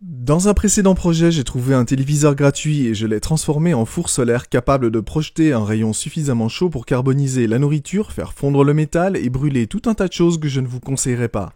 Dans un précédent projet, j'ai trouvé un téléviseur gratuit et je l'ai transformé en four solaire capable de projeter un rayon suffisamment chaud pour carboniser la nourriture, faire fondre le métal et brûler tout un tas de choses que je ne vous conseillerais pas.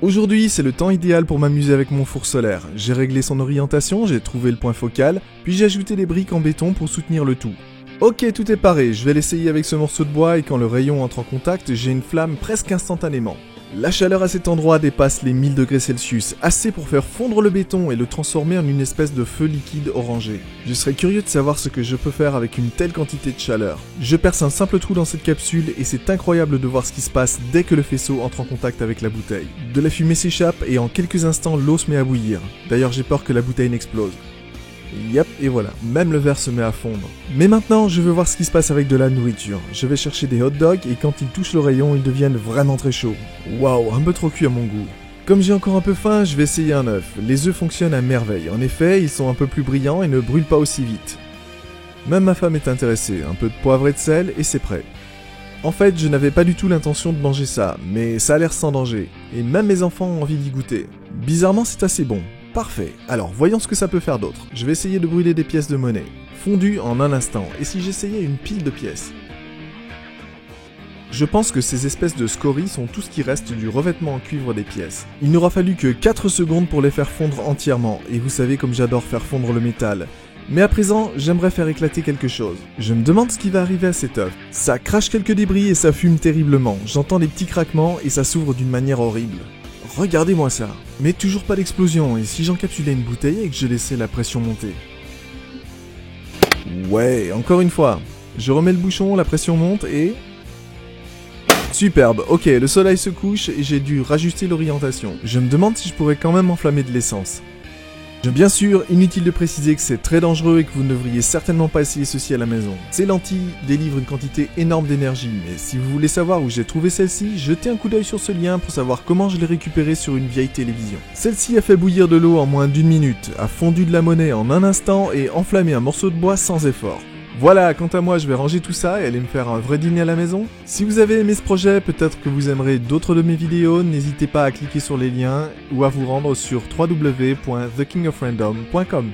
Aujourd'hui, c'est le temps idéal pour m'amuser avec mon four solaire. J'ai réglé son orientation, j'ai trouvé le point focal, puis j'ai ajouté des briques en béton pour soutenir le tout. Ok, tout est paré, je vais l'essayer avec ce morceau de bois et quand le rayon entre en contact, j'ai une flamme presque instantanément. La chaleur à cet endroit dépasse les 1000 degrés Celsius, assez pour faire fondre le béton et le transformer en une espèce de feu liquide orangé. Je serais curieux de savoir ce que je peux faire avec une telle quantité de chaleur. Je perce un simple trou dans cette capsule et c'est incroyable de voir ce qui se passe dès que le faisceau entre en contact avec la bouteille. De la fumée s'échappe et en quelques instants l'eau se met à bouillir. D'ailleurs j'ai peur que la bouteille n'explose. Yep, et voilà, même le verre se met à fondre. Mais maintenant, je veux voir ce qui se passe avec de la nourriture. Je vais chercher des hot dogs et quand ils touchent le rayon, ils deviennent vraiment très chauds. Waouh, un peu trop cuit à mon goût. Comme j'ai encore un peu faim, je vais essayer un œuf. Les œufs fonctionnent à merveille. En effet, ils sont un peu plus brillants et ne brûlent pas aussi vite. Même ma femme est intéressée. Un peu de poivre et de sel et c'est prêt. En fait, je n'avais pas du tout l'intention de manger ça, mais ça a l'air sans danger. Et même mes enfants ont envie d'y goûter. Bizarrement, c'est assez bon. Parfait, alors voyons ce que ça peut faire d'autre. Je vais essayer de brûler des pièces de monnaie. Fondues en un instant, et si j'essayais une pile de pièces? Je pense que ces espèces de scories sont tout ce qui reste du revêtement en cuivre des pièces. Il n'aura fallu que 4 secondes pour les faire fondre entièrement, et vous savez comme j'adore faire fondre le métal. Mais à présent, j'aimerais faire éclater quelque chose. Je me demande ce qui va arriver à cet œuf. Ça crache quelques débris et ça fume terriblement. J'entends des petits craquements et ça s'ouvre d'une manière horrible. Regardez-moi ça. Mais toujours pas d'explosion, et si j'encapsulais une bouteille et que je laissais la pression monter? Ouais, encore une fois. Je remets le bouchon, la pression monte et... Superbe, ok, le soleil se couche et j'ai dû rajuster l'orientation. Je me demande si je pourrais quand même enflammer de l'essence. Bien sûr, inutile de préciser que c'est très dangereux et que vous ne devriez certainement pas essayer ceci à la maison. Ces lentilles délivrent une quantité énorme d'énergie, mais si vous voulez savoir où j'ai trouvé celle-ci, jetez un coup d'œil sur ce lien pour savoir comment je l'ai récupérée sur une vieille télévision. Celle-ci a fait bouillir de l'eau en moins d'1 minute, a fondu de la monnaie en un instant et enflammé un morceau de bois sans effort. Voilà, quant à moi, je vais ranger tout ça et aller me faire un vrai dîner à la maison. Si vous avez aimé ce projet, peut-être que vous aimerez d'autres de mes vidéos, n'hésitez pas à cliquer sur les liens ou à vous rendre sur www.thekingofrandom.com.